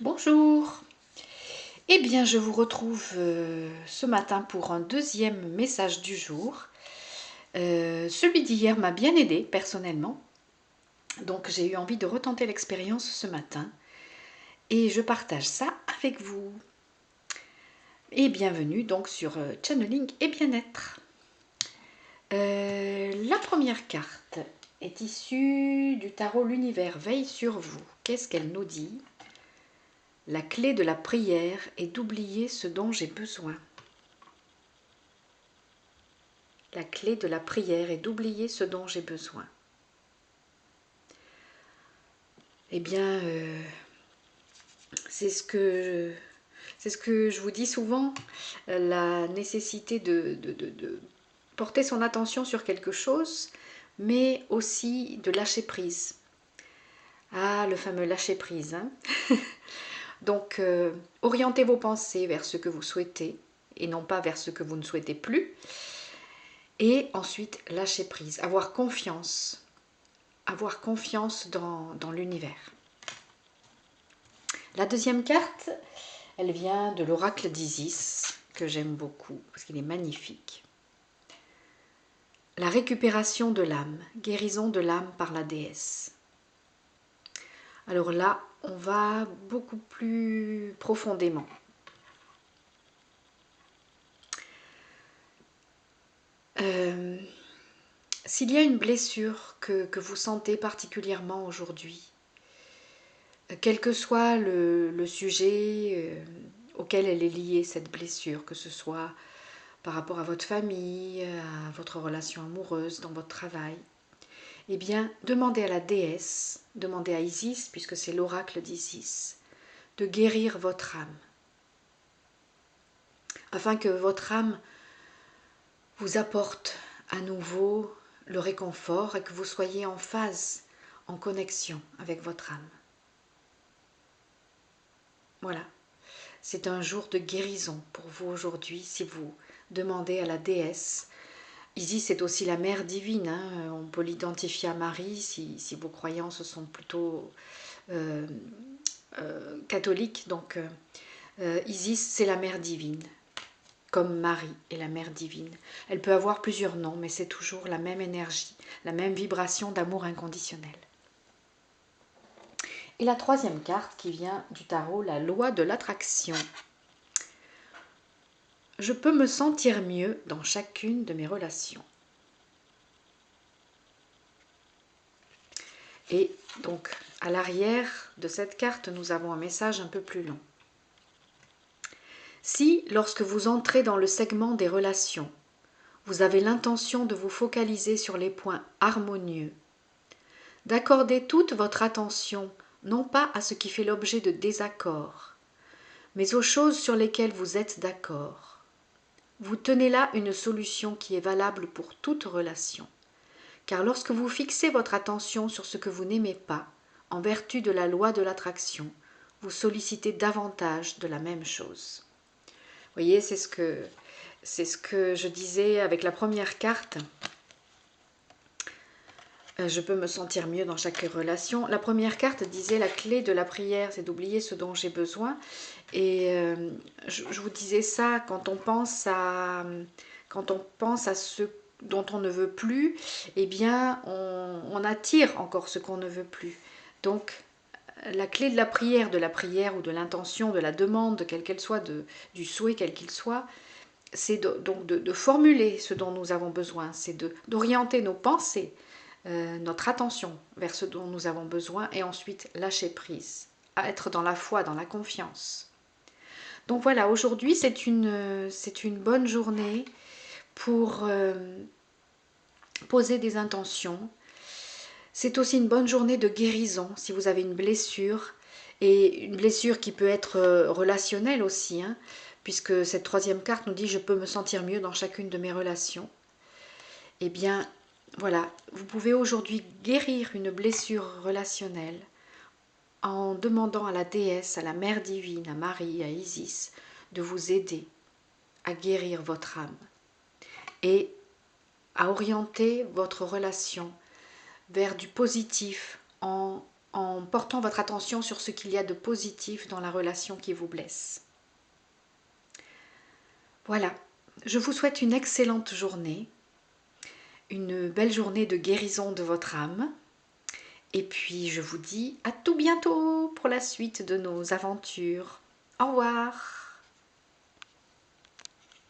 Bonjour. Eh bien, je vous retrouve ce matin pour un deuxième message du jour. Celui d'hier m'a bien aidé personnellement, donc j'ai eu envie de retenter l'expérience ce matin et je partage ça avec vous. Et bienvenue donc sur Channeling et Bien-être. La première carte est issue du tarot L'univers veille sur vous. Qu'est-ce qu'elle nous dit? La clé de la prière est d'oublier ce dont j'ai besoin. La clé de la prière est d'oublier ce dont j'ai besoin. Eh bien, c'est ce que je vous dis souvent, la nécessité de porter son attention sur quelque chose, mais aussi de lâcher prise. Ah, le fameux lâcher prise. Hein. Donc, orientez vos pensées vers ce que vous souhaitez et non pas vers ce que vous ne souhaitez plus. Et ensuite, lâcher prise, avoir confiance dans l'univers. La deuxième carte, elle vient de l'oracle d'Isis, que j'aime beaucoup, parce qu'il est magnifique. La récupération de l'âme, guérison de l'âme par la déesse. Alors là, on va beaucoup plus profondément. S'il y a une blessure que vous sentez particulièrement aujourd'hui, quel que soit le sujet auquel elle est liée, cette blessure, que ce soit par rapport à votre famille, à votre relation amoureuse, dans votre travail, eh bien, demandez à la déesse, demandez à Isis, puisque c'est l'oracle d'Isis, de guérir votre âme, afin que votre âme vous apporte à nouveau le réconfort et que vous soyez en phase, en connexion avec votre âme. Voilà, c'est un jour de guérison pour vous aujourd'hui si vous demandez à la déesse. Isis est aussi la mère divine, hein. On peut l'identifier à Marie si vos croyances sont plutôt catholiques. Donc Isis, c'est la mère divine, comme Marie est la mère divine. Elle peut avoir plusieurs noms, mais c'est toujours la même énergie, la même vibration d'amour inconditionnel. Et la troisième carte qui vient du tarot, la loi de l'attraction. Je peux me sentir mieux dans chacune de mes relations. Et donc, à l'arrière de cette carte, nous avons un message un peu plus long. Si, lorsque vous entrez dans le segment des relations, vous avez l'intention de vous focaliser sur les points harmonieux, d'accorder toute votre attention non pas à ce qui fait l'objet de désaccords, mais aux choses sur lesquelles vous êtes d'accord. Vous tenez là une solution qui est valable pour toute relation, car lorsque vous fixez votre attention sur ce que vous n'aimez pas, en vertu de la loi de l'attraction, vous sollicitez davantage de la même chose. Vous voyez, c'est ce que je disais avec la première carte. Je peux me sentir mieux dans chaque relation. La première carte disait la clé de la prière, c'est d'oublier ce dont j'ai besoin. Et je vous disais ça quand on pense à ce dont on ne veut plus, eh bien on attire encore ce qu'on ne veut plus. Donc la clé de la prière ou de l'intention, de la demande, quelle qu'elle soit, du souhait quel qu'il soit, c'est donc de formuler ce dont nous avons besoin, c'est d'orienter nos pensées, notre attention vers ce dont nous avons besoin et ensuite lâcher prise, à être dans la foi, dans la confiance. Donc voilà, aujourd'hui c'est une bonne journée pour poser des intentions. C'est aussi une bonne journée de guérison si vous avez une blessure, et une blessure qui peut être relationnelle aussi, hein, puisque cette troisième carte nous dit « je peux me sentir mieux dans chacune de mes relations ». Eh bien, voilà, vous pouvez aujourd'hui guérir une blessure relationnelle en demandant à la déesse, à la mère divine, à Marie, à Isis, de vous aider à guérir votre âme et à orienter votre relation vers du positif en en portant votre attention sur ce qu'il y a de positif dans la relation qui vous blesse. Voilà, je vous souhaite une excellente journée, une belle journée de guérison de votre âme. Et puis je vous dis à tout bientôt pour la suite de nos aventures. Au revoir.